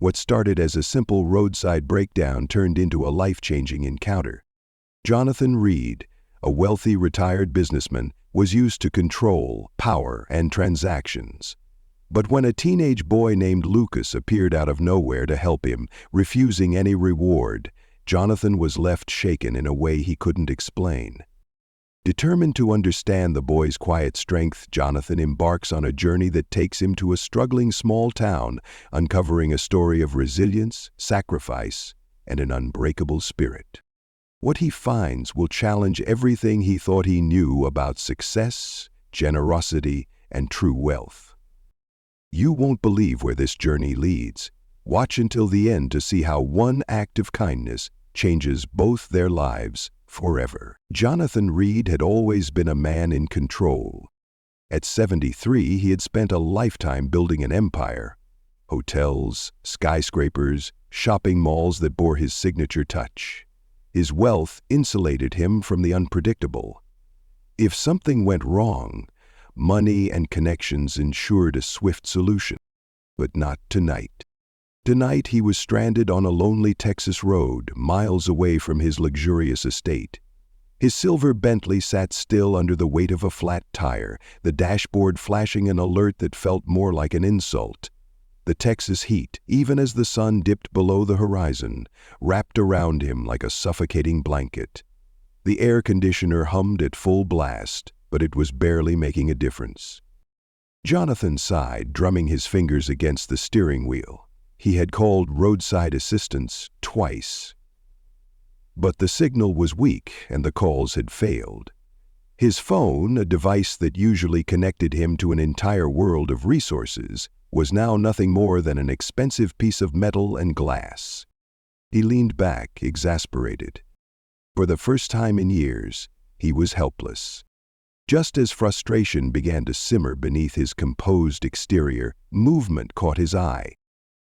What started as a simple roadside breakdown turned into a life-changing encounter. Jonathan Reed, a wealthy retired businessman, was used to control, power, and transactions. But when a teenage boy named Lucas appeared out of nowhere to help him, refusing any reward, Jonathan was left shaken in a way he couldn't explain. Determined to understand the boy's quiet strength, Jonathan embarks on a journey that takes him to a struggling small town, uncovering a story of resilience, sacrifice, and an unbreakable spirit. What he finds will challenge everything he thought he knew about success, generosity, and true wealth. You won't believe where this journey leads. Watch until the end to see how one act of kindness changes both their lives forever. Jonathan Reed had always been a man in control. At 73, he had spent a lifetime building an empire. Hotels, skyscrapers, shopping malls that bore his signature touch. His wealth insulated him from the unpredictable. If something went wrong, money and connections ensured a swift solution. But not tonight. Tonight he was stranded on a lonely Texas road, miles away from his luxurious estate. His silver Bentley sat still under the weight of a flat tire, the dashboard flashing an alert that felt more like an insult. The Texas heat, even as the sun dipped below the horizon, wrapped around him like a suffocating blanket. The air conditioner hummed at full blast, but it was barely making a difference. Jonathan sighed, drumming his fingers against the steering wheel. He had called roadside assistance twice. But the signal was weak and the calls had failed. His phone, a device that usually connected him to an entire world of resources, was now nothing more than an expensive piece of metal and glass. He leaned back, exasperated. For the first time in years, he was helpless. Just as frustration began to simmer beneath his composed exterior, movement caught his eye.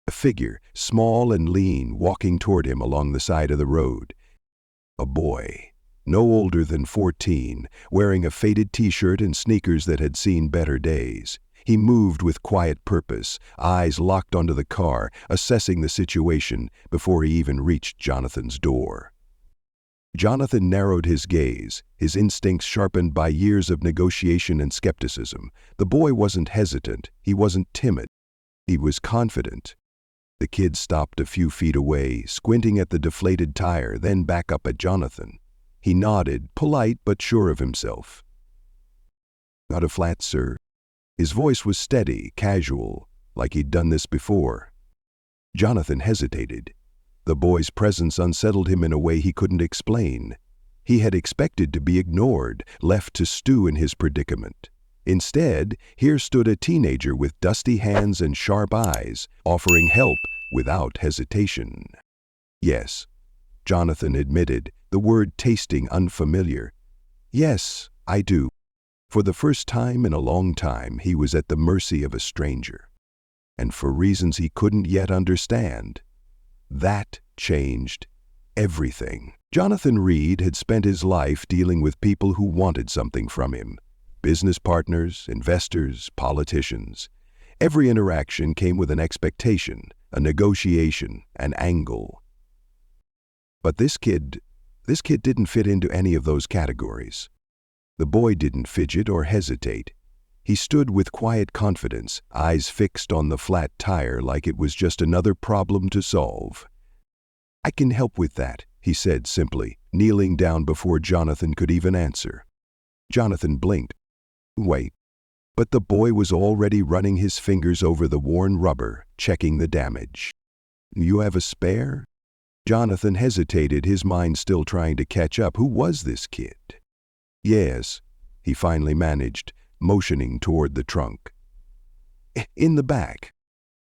A figure, small and lean, walking toward him along the side of the road. A boy, no older than 14, wearing a faded t-shirt and sneakers that had seen better days. He moved with quiet purpose, eyes locked onto the car, assessing the situation before he even reached Jonathan's door. Jonathan narrowed his gaze, his instincts sharpened by years of negotiation and skepticism. The boy wasn't hesitant, he wasn't timid, he was confident. The kid stopped a few feet away, squinting at the deflated tire, then back up at Jonathan. He nodded, polite but sure of himself. "Got a flat, sir?" His voice was steady, casual, like he'd done this before. Jonathan hesitated. The boy's presence unsettled him in a way he couldn't explain. He had expected to be ignored, left to stew in his predicament. Instead, here stood a teenager with dusty hands and sharp eyes, offering help without hesitation. "Yes," Jonathan admitted, the word tasting unfamiliar. "Yes, I do." For the first time in a long time, he was at the mercy of a stranger. And for reasons he couldn't yet understand. That changed everything. Jonathan Reed had spent his life dealing with people who wanted something from him. Business partners, investors, politicians. Every interaction came with an expectation, a negotiation, an angle. But this kid didn't fit into any of those categories. The boy didn't fidget or hesitate. He stood with quiet confidence, eyes fixed on the flat tire like it was just another problem to solve. "I can help with that," he said simply, kneeling down before Jonathan could even answer. Jonathan blinked. Wait. But the boy was already running his fingers over the worn rubber, checking the damage. "You have a spare?" Jonathan hesitated, his mind still trying to catch up. Who was this kid? "Yes," he finally managed, motioning toward the trunk. "In the back."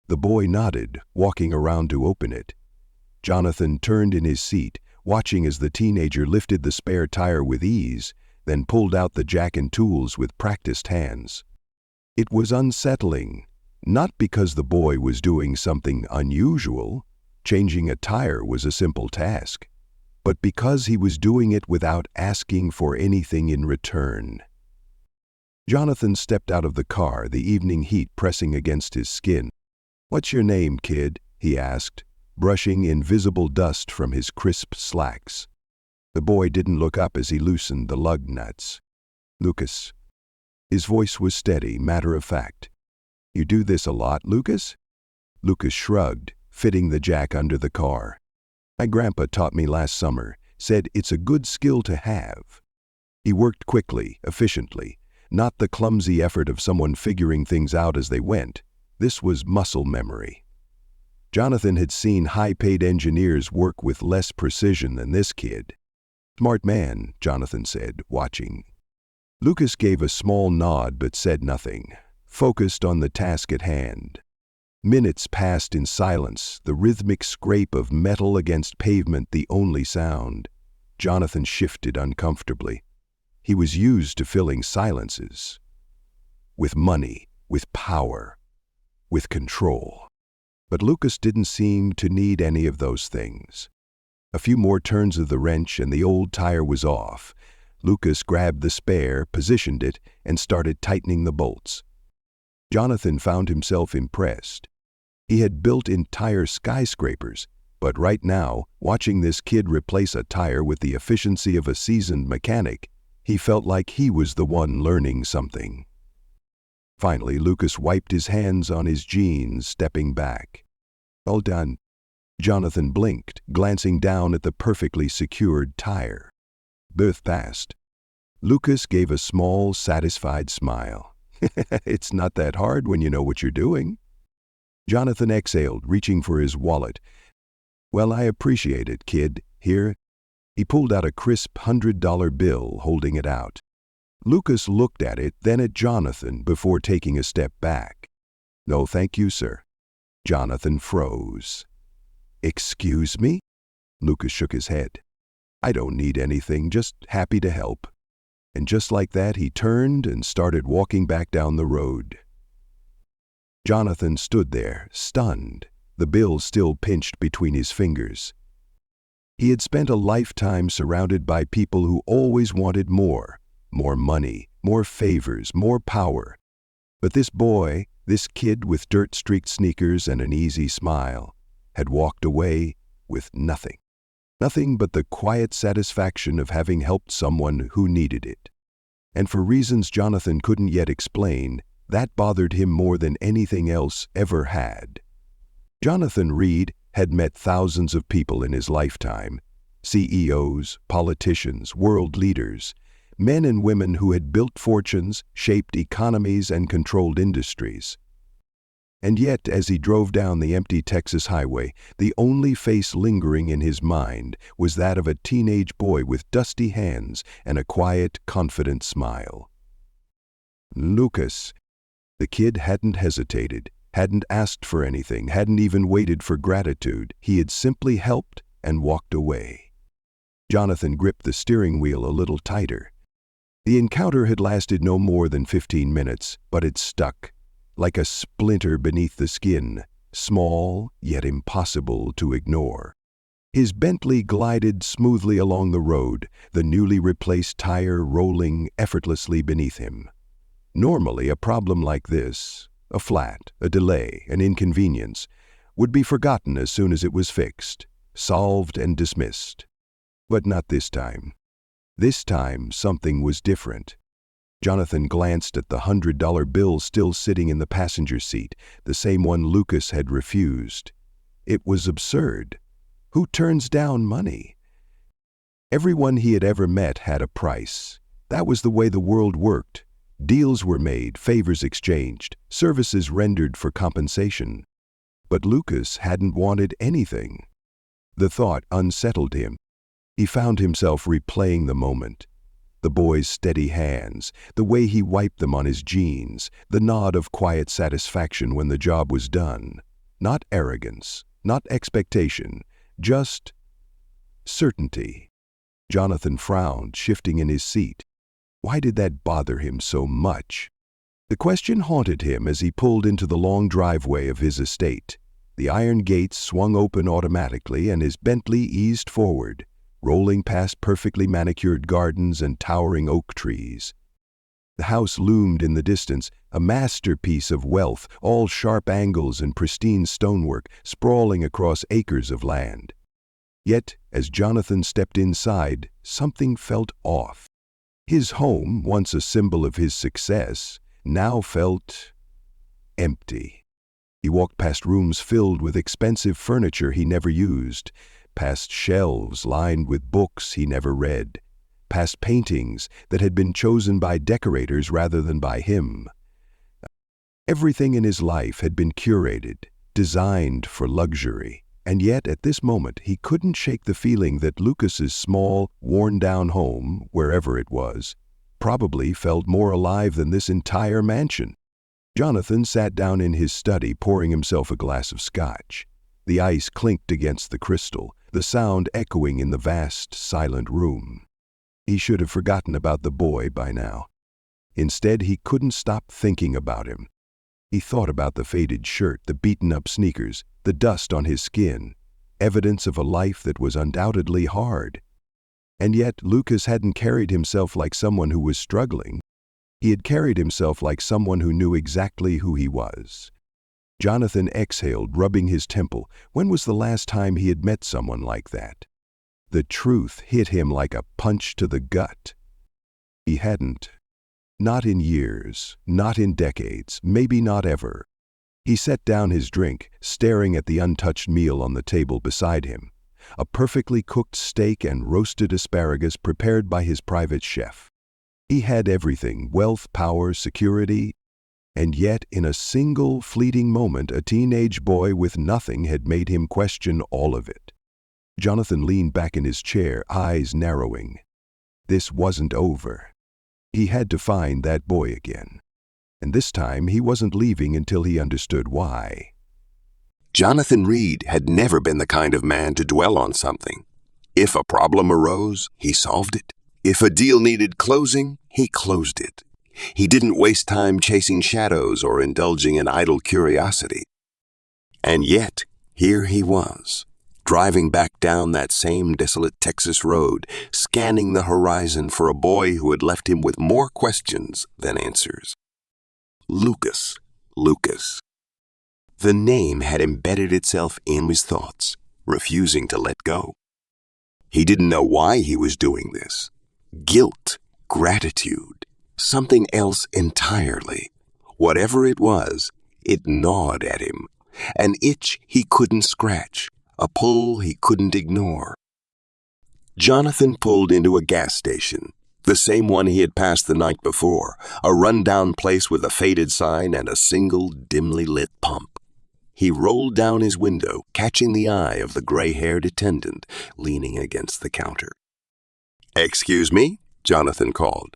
The boy nodded, walking around to open it. Jonathan turned in his seat, watching as the teenager lifted the spare tire with ease, then pulled out the jack and tools with practiced hands. It was unsettling, not because the boy was doing something unusual, changing a tire was a simple task, but because he was doing it without asking for anything in return. Jonathan stepped out of the car, the evening heat pressing against his skin. "What's your name, kid?" he asked, brushing invisible dust from his crisp slacks. The boy didn't look up as he loosened the lug nuts. "Lucas." His voice was steady, matter-of-fact. "You do this a lot, Lucas?" Lucas shrugged, fitting the jack under the car. "My grandpa taught me last summer, said it's a good skill to have." He worked quickly, efficiently, not the clumsy effort of someone figuring things out as they went. This was muscle memory. Jonathan had seen high-paid engineers work with less precision than this kid. "Smart man," Jonathan said, watching. Lucas gave a small nod but said nothing, focused on the task at hand. Minutes passed in silence, the rhythmic scrape of metal against pavement the only sound. Jonathan shifted uncomfortably. He was used to filling silences. With money, with power, with control. But Lucas didn't seem to need any of those things. A few more turns of the wrench and the old tire was off. Lucas grabbed the spare, positioned it, and started tightening the bolts. Jonathan found himself impressed. He had built entire skyscrapers, but right now, watching this kid replace a tire with the efficiency of a seasoned mechanic, he felt like he was the one learning something. Finally, Lucas wiped his hands on his jeans, stepping back. "All done." Jonathan blinked, glancing down at the perfectly secured tire. Birth passed. Lucas gave a small, satisfied smile. "It's not that hard when you know what you're doing." Jonathan exhaled, reaching for his wallet. "Well, I appreciate it, kid. Here." He pulled out a crisp $100 bill, holding it out. Lucas looked at it, then at Jonathan, before taking a step back. "No, thank you, sir." Jonathan froze. "Excuse me?" Lucas shook his head. "I don't need anything, just happy to help." And just like that, he turned and started walking back down the road. Jonathan stood there, stunned, the bill still pinched between his fingers. He had spent a lifetime surrounded by people who always wanted more money, more favors, more power. But this boy, this kid with dirt-streaked sneakers and an easy smile, had walked away with nothing. Nothing but the quiet satisfaction of having helped someone who needed it. And for reasons Jonathan couldn't yet explain, that bothered him more than anything else ever had. Jonathan Reed had met thousands of people in his lifetime, CEOs, politicians, world leaders, men and women who had built fortunes, shaped economies, and controlled industries. And yet, as he drove down the empty Texas highway, the only face lingering in his mind was that of a teenage boy with dusty hands and a quiet, confident smile. Lucas. The kid hadn't hesitated, hadn't asked for anything, hadn't even waited for gratitude. He had simply helped and walked away. Jonathan gripped the steering wheel a little tighter. The encounter had lasted no more than 15 minutes, but it stuck, like a splinter beneath the skin, small yet impossible to ignore. His Bentley glided smoothly along the road, the newly replaced tire rolling effortlessly beneath him. Normally, a problem like this, a flat, a delay, an inconvenience, would be forgotten as soon as it was fixed, solved and dismissed. But not this time. This time, something was different. Jonathan glanced at the $100 bill still sitting in the passenger seat, the same one Lucas had refused. It was absurd. Who turns down money? Everyone he had ever met had a price. That was the way the world worked. Deals were made, favors exchanged, services rendered for compensation. But Lucas hadn't wanted anything. The thought unsettled him. He found himself replaying the moment. The boy's steady hands, the way he wiped them on his jeans, the nod of quiet satisfaction when the job was done. Not arrogance, not expectation, just certainty. Jonathan frowned, shifting in his seat. Why did that bother him so much? The question haunted him as he pulled into the long driveway of his estate. The iron gates swung open automatically and his Bentley eased forward, rolling past perfectly manicured gardens and towering oak trees. The house loomed in the distance, a masterpiece of wealth, all sharp angles and pristine stonework, sprawling across acres of land. Yet, as Jonathan stepped inside, something felt off. His home, once a symbol of his success, now felt empty. He walked past rooms filled with expensive furniture he never used, past shelves lined with books he never read, past paintings that had been chosen by decorators rather than by him. Everything in his life had been curated, designed for luxury, and yet at this moment he couldn't shake the feeling that Lucas's small, worn-down home, wherever it was, probably felt more alive than this entire mansion. Jonathan sat down in his study, pouring himself a glass of scotch. The ice clinked against the crystal, the sound echoing in the vast, silent room. He should have forgotten about the boy by now. Instead, he couldn't stop thinking about him. He thought about the faded shirt, the beaten-up sneakers, the dust on his skin, evidence of a life that was undoubtedly hard. And yet, Lucas hadn't carried himself like someone who was struggling. He had carried himself like someone who knew exactly who he was. Jonathan exhaled, rubbing his temple. When was the last time he had met someone like that? The truth hit him like a punch to the gut. He hadn't. Not in years, not in decades, maybe not ever. He set down his drink, staring at the untouched meal on the table beside him. A perfectly cooked steak and roasted asparagus prepared by his private chef. He had everything, wealth, power, security, and yet in a single fleeting moment a teenage boy with nothing had made him question all of it. Jonathan leaned back in his chair, eyes narrowing. This wasn't over. He had to find that boy again. And this time he wasn't leaving until he understood why. Jonathan Reed had never been the kind of man to dwell on something. If a problem arose, he solved it. If a deal needed closing, he closed it. He didn't waste time chasing shadows or indulging in idle curiosity. And yet, here he was, driving back down that same desolate Texas road, scanning the horizon for a boy who had left him with more questions than answers. Lucas. The name had embedded itself in his thoughts, refusing to let go. He didn't know why he was doing this. Guilt, gratitude, something else entirely. Whatever it was, it gnawed at him, an itch he couldn't scratch, a pull he couldn't ignore. Jonathan pulled into a gas station, the same one he had passed the night before, a run-down place with a faded sign and a single dimly lit pump. He rolled down his window, catching the eye of the gray-haired attendant leaning against the counter. "Excuse me," Jonathan called.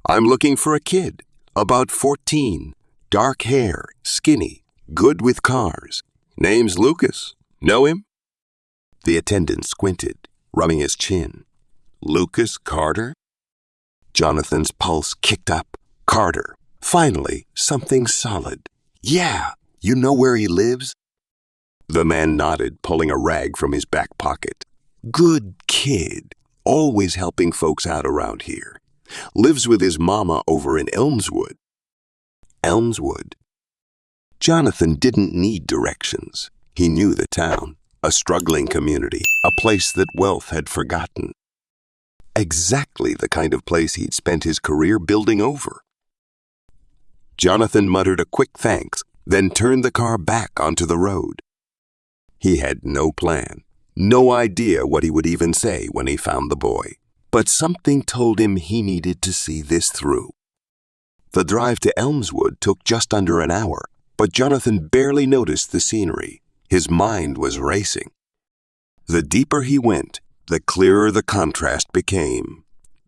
"I'm looking for a kid, about 14, dark hair, skinny, good with cars. Name's Lucas. Know him?" The attendant squinted, rubbing his chin. Lucas Carter? Jonathan's pulse kicked up. Carter. Finally, something solid. "Yeah, you know where he lives?" The man nodded, pulling a rag from his back pocket. "Good kid. Always helping folks out around here. Lives with his mama over in Elmswood." Elmswood. Jonathan didn't need directions. He knew the town, a struggling community, a place that wealth had forgotten. Exactly the kind of place he'd spent his career building over. Jonathan muttered a quick thanks, then turned the car back onto the road. He had no plan, no idea what he would even say when he found the boy, but something told him he needed to see this through. The drive to Elmswood took just under an hour, but Jonathan barely noticed the scenery. His mind was racing. The deeper he went, the clearer the contrast became.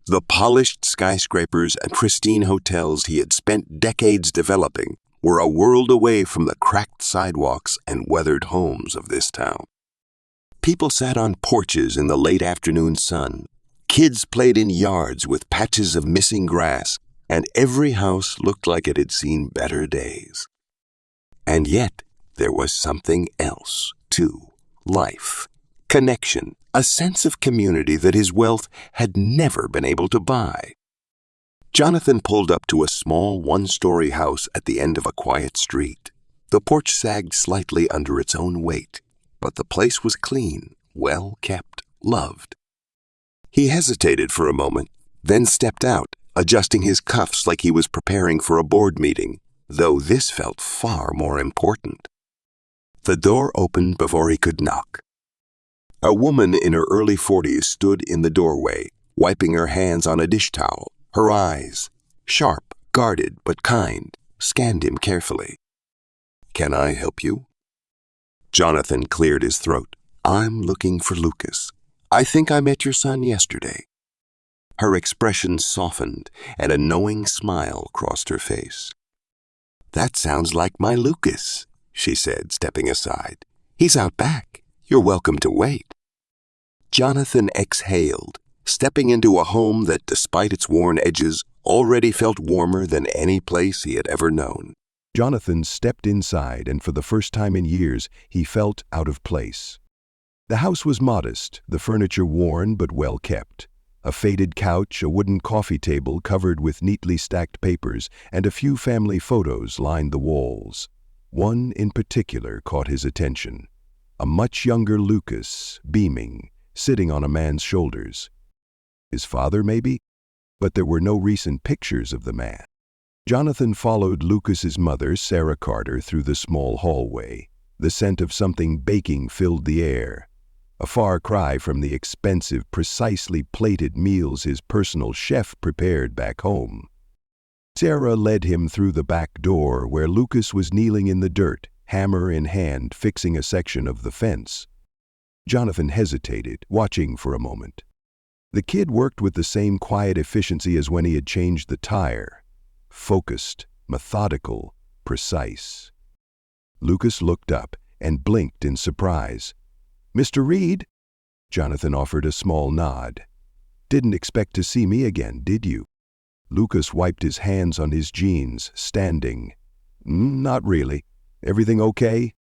The polished skyscrapers and pristine hotels he had spent decades developing were a world away from the cracked sidewalks and weathered homes of this town. People sat on porches in the late afternoon sun. Kids played in yards with patches of missing grass, and every house looked like it had seen better days. And yet, there was something else, too. Life, connection, a sense of community that his wealth had never been able to buy. Jonathan pulled up to a small one-story house at the end of a quiet street. The porch sagged slightly under its own weight, but the place was clean, well kept, loved. He hesitated for a moment, then stepped out, adjusting his cuffs like he was preparing for a board meeting, though this felt far more important. The door opened before he could knock. A woman in her early 40s stood in the doorway, wiping her hands on a dish towel. Her eyes, sharp, guarded, but kind, scanned him carefully. "Can I help you?" Jonathan cleared his throat. "I'm looking for Lucas. I think I met your son yesterday." Her expression softened, and a knowing smile crossed her face. "That sounds like my Lucas," she said, stepping aside. "He's out back. You're welcome to wait." Jonathan exhaled, stepping into a home that, despite its worn edges, already felt warmer than any place he had ever known. Jonathan stepped inside, and for the first time in years, he felt out of place. The house was modest, the furniture worn but well kept. A faded couch, a wooden coffee table covered with neatly stacked papers, and a few family photos lined the walls. One in particular caught his attention. A much younger Lucas, beaming, sitting on a man's shoulders. His father, maybe? But there were no recent pictures of the man. Jonathan followed Lucas's mother, Sarah Carter, through the small hallway. The scent of something baking filled the air. A far cry from the expensive, precisely plated meals his personal chef prepared back home. Sarah led him through the back door where Lucas was kneeling in the dirt, hammer in hand, fixing a section of the fence. Jonathan hesitated, watching for a moment. The kid worked with the same quiet efficiency as when he had changed the tire. Focused, methodical, precise. Lucas looked up and blinked in surprise. "Mr. Reed?" Jonathan offered a small nod. "Didn't expect to see me again, did you?" Lucas wiped his hands on his jeans, standing. "Not really. Everything okay?"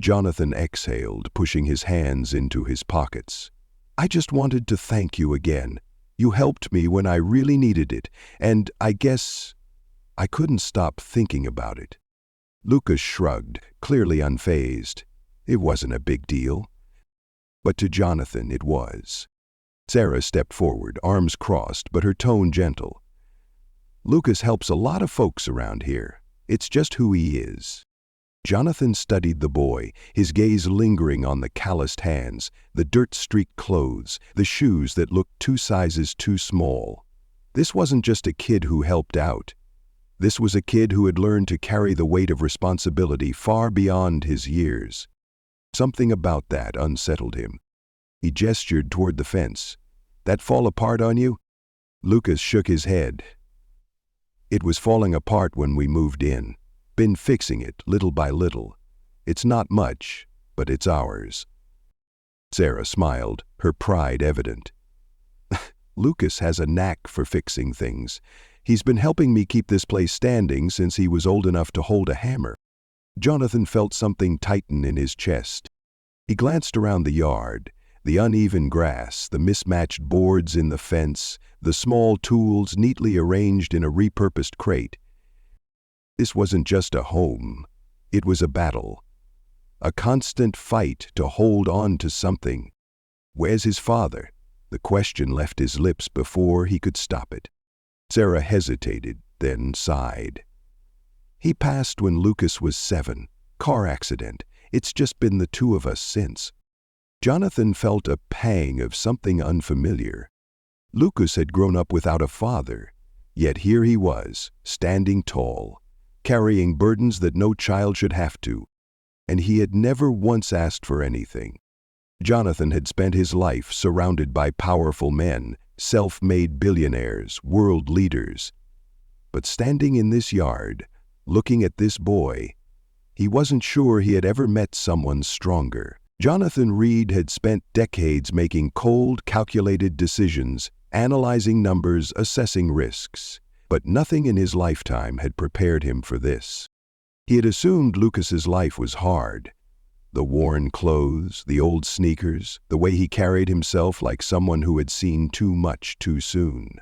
Jonathan exhaled, pushing his hands into his pockets. "I just wanted to thank you again. You helped me when I really needed it, and I guess I couldn't stop thinking about it." Lucas shrugged, clearly unfazed. It wasn't a big deal. But to Jonathan it was. Sarah stepped forward, arms crossed, but her tone gentle. "Lucas helps a lot of folks around here. It's just who he is." Jonathan studied the boy, his gaze lingering on the calloused hands, the dirt-streaked clothes, the shoes that looked 2 sizes too small. This wasn't just a kid who helped out. This was a kid who had learned to carry the weight of responsibility far beyond his years. Something about that unsettled him. He gestured toward the fence. "That fall apart on you?" Lucas shook his head. "It was falling apart when we moved in. Been fixing it, little by little. It's not much, but it's ours." Sarah smiled, her pride evident. "Lucas has a knack for fixing things. He's been helping me keep this place standing since he was old enough to hold a hammer." Jonathan felt something tighten in his chest. He glanced around the yard, the uneven grass, the mismatched boards in the fence, the small tools neatly arranged in a repurposed crate. This wasn't just a home. It was a battle. A constant fight to hold on to something. "Where's his father?" The question left his lips before he could stop it. Sarah hesitated, then sighed. "He passed when Lucas was 7. Car accident. It's just been the 2 of us since." Jonathan felt a pang of something unfamiliar. Lucas had grown up without a father, yet here he was, standing tall, carrying burdens that no child should have to, and he had never once asked for anything. Jonathan had spent his life surrounded by powerful men, self-made billionaires, world leaders. But standing in this yard, looking at this boy, he wasn't sure he had ever met someone stronger. Jonathan Reed had spent decades making cold, calculated decisions, analyzing numbers, assessing risks. But nothing in his lifetime had prepared him for this. He had assumed Lucas's life was hard. The worn clothes, the old sneakers, the way he carried himself like someone who had seen too much too soon.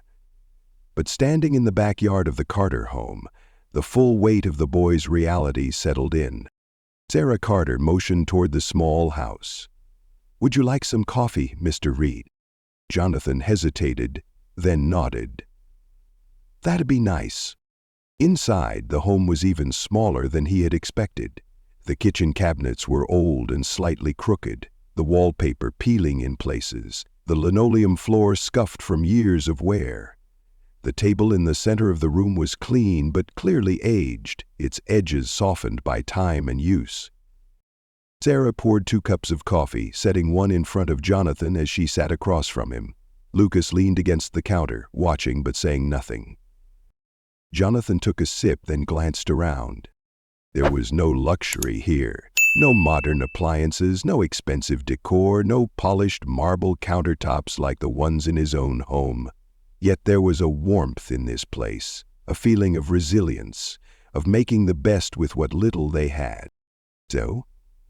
But standing in the backyard of the Carter home, the full weight of the boy's reality settled in. Sarah Carter motioned toward the small house. "Would you like some coffee, Mr. Reed?" Jonathan hesitated, then nodded. "That'd be nice." Inside, the home was even smaller than he had expected. The kitchen cabinets were old and slightly crooked, the wallpaper peeling in places, the linoleum floor scuffed from years of wear. The table in the center of the room was clean but clearly aged, its edges softened by time and use. Sarah poured 2 cups of coffee, setting one in front of Jonathan as she sat across from him. Lucas leaned against the counter, watching but saying nothing. Jonathan took a sip, then glanced around. There was no luxury here. No modern appliances, no expensive decor, no polished marble countertops like the ones in his own home. Yet there was a warmth in this place, a feeling of resilience, of making the best with what little they had. "So,"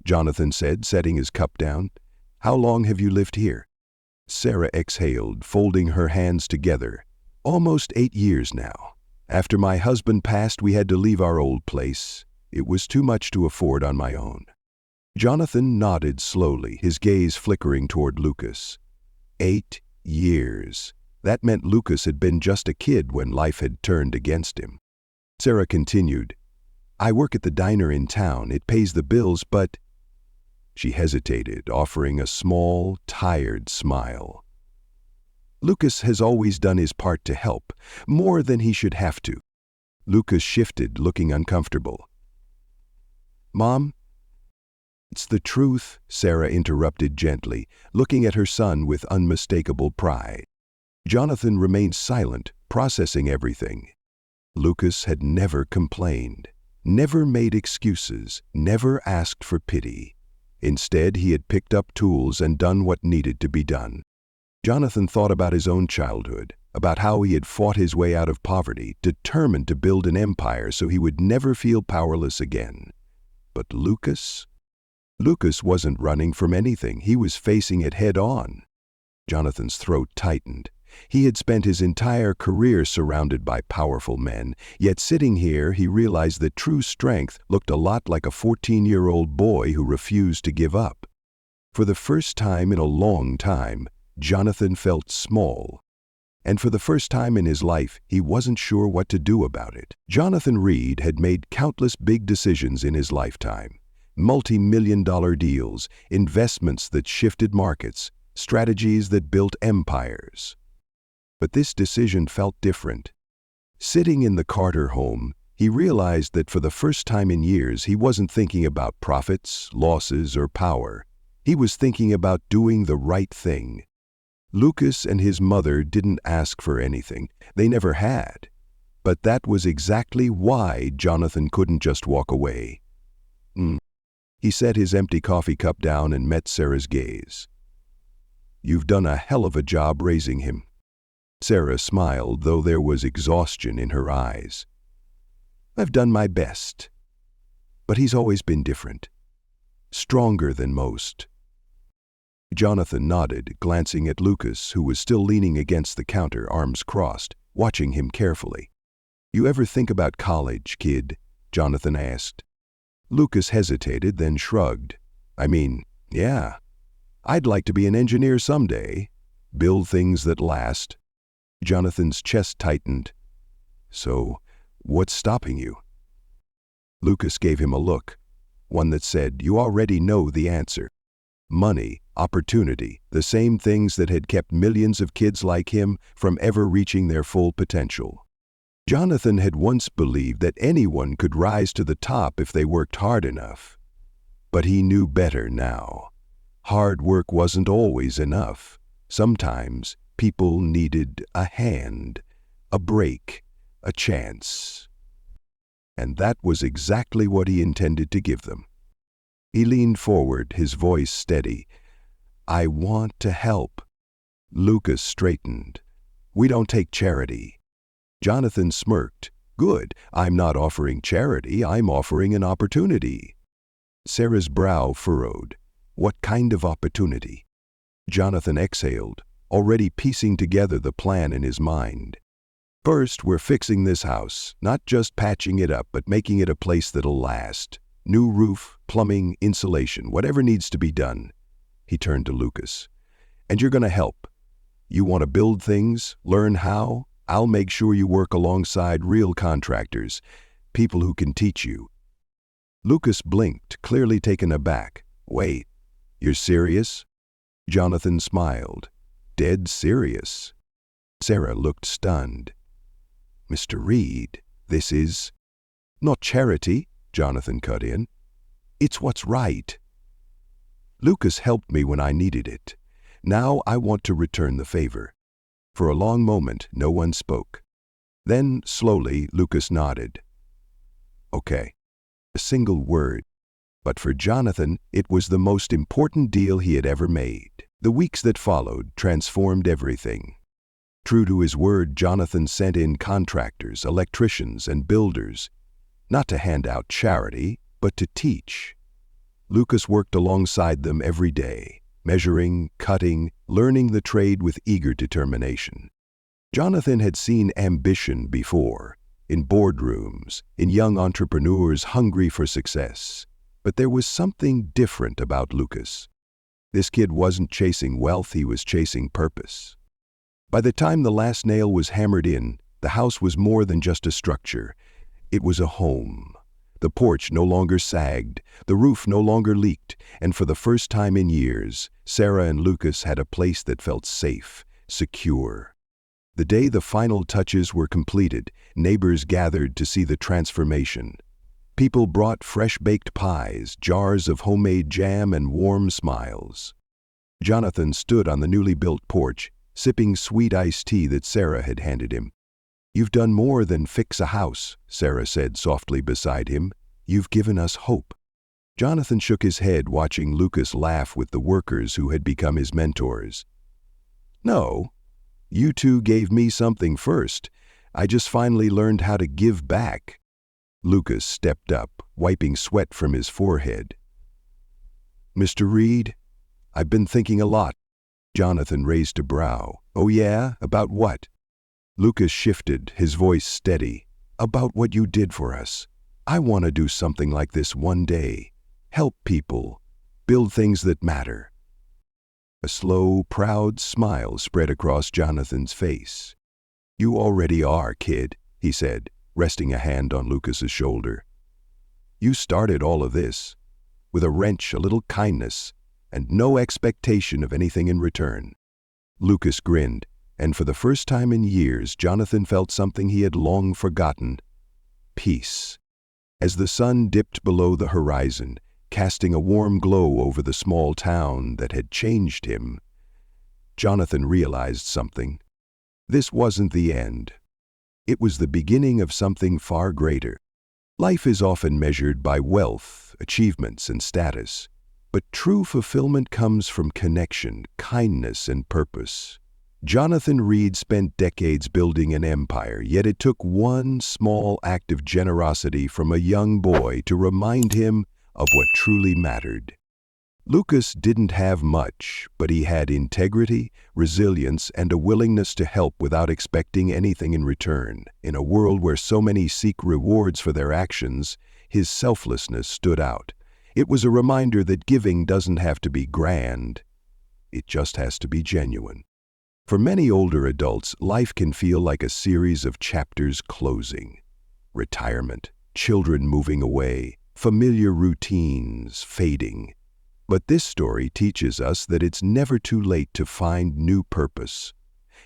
Jonathan said, setting his cup down, "how long have you lived here?" Sarah exhaled, folding her hands together. "Almost 8 years now. After my husband passed, we had to leave our old place. It was too much to afford on my own." Jonathan nodded slowly, his gaze flickering toward Lucas. 8 years. That meant Lucas had been just a kid when life had turned against him. Sarah continued, "I work at the diner in town. It pays the bills, but—" She hesitated, offering a small, tired smile. "Lucas has always done his part to help, more than he should have to." Lucas shifted, looking uncomfortable. "Mom?" "It's the truth," Sarah interrupted gently, looking at her son with unmistakable pride. Jonathan remained silent, processing everything. Lucas had never complained, never made excuses, never asked for pity. Instead, he had picked up tools and done what needed to be done. Jonathan thought about his own childhood, about how he had fought his way out of poverty, determined to build an empire so he would never feel powerless again. But Lucas? Lucas wasn't running from anything. He was facing it head on. Jonathan's throat tightened. He had spent his entire career surrounded by powerful men, yet sitting here he realized that true strength looked a lot like a 14-year-old boy who refused to give up. For the first time in a long time, Jonathan felt small. And for the first time in his life, he wasn't sure what to do about it. Jonathan Reed had made countless big decisions in his lifetime. Multi-million-dollar deals, investments that shifted markets, strategies that built empires. But this decision felt different. Sitting in the Carter home, he realized that for the first time in years he wasn't thinking about profits, losses, or power. He was thinking about doing the right thing. Lucas and his mother didn't ask for anything. They never had. But that was exactly why Jonathan couldn't just walk away. He set his empty coffee cup down and met Sarah's gaze. "You've done a hell of a job raising him." Sarah smiled, though there was exhaustion in her eyes. "I've done my best. But he's always been different. Stronger than most." Jonathan nodded, glancing at Lucas, who was still leaning against the counter, arms crossed, watching him carefully. "You ever think about college, kid?" Jonathan asked. Lucas hesitated, then shrugged. Yeah. I'd like to be an engineer someday. Build things that last." Jonathan's chest tightened. "So, what's stopping you?" Lucas gave him a look, one that said, "You already know the answer." Money, opportunity, the same things that had kept millions of kids like him from ever reaching their full potential. Jonathan had once believed that anyone could rise to the top if they worked hard enough. But he knew better now. Hard work wasn't always enough. Sometimes people needed a hand, a break, a chance. And that was exactly what he intended to give them. He leaned forward, his voice steady. "I want to help." Lucas straightened. "We don't take charity." Jonathan smirked. "Good, I'm not offering charity, I'm offering an opportunity." Sarah's brow furrowed. "What kind of opportunity?" Jonathan exhaled, already piecing together the plan in his mind. First, we're fixing this house, not just patching it up, but making it a place that'll last. New roof, plumbing, insulation, whatever needs to be done." He turned to Lucas. "And you're going to help. You want to build things, learn how? I'll make sure you work alongside real contractors, people who can teach you." Lucas blinked, clearly taken aback. "Wait, you're serious?" Jonathan smiled. "Dead serious." Sarah looked stunned. "Mr. Reed, this is—" "Not charity," Jonathan cut in. "It's what's right. Lucas helped me when I needed it. Now I want to return the favor." For a long moment, no one spoke. Then, slowly, Lucas nodded. "Okay." A single word. But for Jonathan, it was the most important deal he had ever made. The weeks that followed transformed everything. True to his word, Jonathan sent in contractors, electricians, and builders, not to hand out charity, but to teach. Lucas worked alongside them every day, measuring, cutting, learning the trade with eager determination. Jonathan had seen ambition before, in boardrooms, in young entrepreneurs hungry for success. But there was something different about Lucas. This kid wasn't chasing wealth, he was chasing purpose. By the time the last nail was hammered in, the house was more than just a structure. It was a home. The porch no longer sagged, the roof no longer leaked, and for the first time in years, Sarah and Lucas had a place that felt safe, secure. The day the final touches were completed, neighbors gathered to see the transformation. People brought fresh-baked pies, jars of homemade jam, and warm smiles. Jonathan stood on the newly built porch, sipping sweet iced tea that Sarah had handed him. "You've done more than fix a house," Sarah said softly beside him. "You've given us hope." Jonathan shook his head, watching Lucas laugh with the workers who had become his mentors. "No, you two gave me something first. I just finally learned how to give back." Lucas stepped up, wiping sweat from his forehead. "Mr. Reed, I've been thinking a lot." Jonathan raised a brow. "Oh yeah? About what?" Lucas shifted, his voice steady. "About what you did for us. I want to do something like this one day. Help people. Build things that matter." A slow, proud smile spread across Jonathan's face. "You already are, kid," he said, resting a hand on Lucas's shoulder. "You started all of this, with a wrench, a little kindness, and no expectation of anything in return." Lucas grinned, and for the first time in years, Jonathan felt something he had long forgotten: peace. As the sun dipped below the horizon, casting a warm glow over the small town that had changed him, Jonathan realized something. This wasn't the end. It was the beginning of something far greater. Life is often measured by wealth, achievements, and status. But true fulfillment comes from connection, kindness, and purpose. Jonathan Reed spent decades building an empire, yet it took one small act of generosity from a young boy to remind him of what truly mattered. Lucas didn't have much, but he had integrity, resilience, and a willingness to help without expecting anything in return. In a world where so many seek rewards for their actions, his selflessness stood out. It was a reminder that giving doesn't have to be grand. It just has to be genuine. For many older adults, life can feel like a series of chapters closing. Retirement, children moving away, familiar routines fading. But this story teaches us that it's never too late to find new purpose.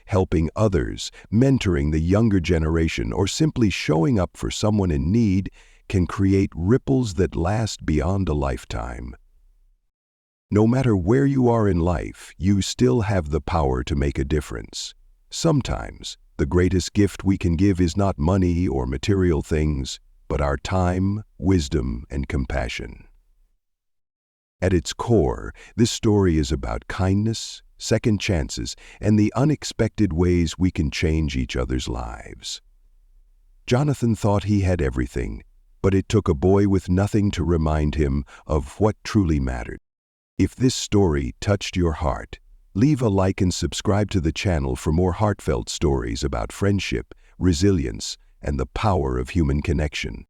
Helping others, mentoring the younger generation, or simply showing up for someone in need can create ripples that last beyond a lifetime. No matter where you are in life, you still have the power to make a difference. Sometimes, the greatest gift we can give is not money or material things, but our time, wisdom, and compassion. At its core, this story is about kindness, second chances, and the unexpected ways we can change each other's lives. Jonathan thought he had everything, but it took a boy with nothing to remind him of what truly mattered. If this story touched your heart, leave a like and subscribe to the channel for more heartfelt stories about friendship, resilience, and the power of human connection.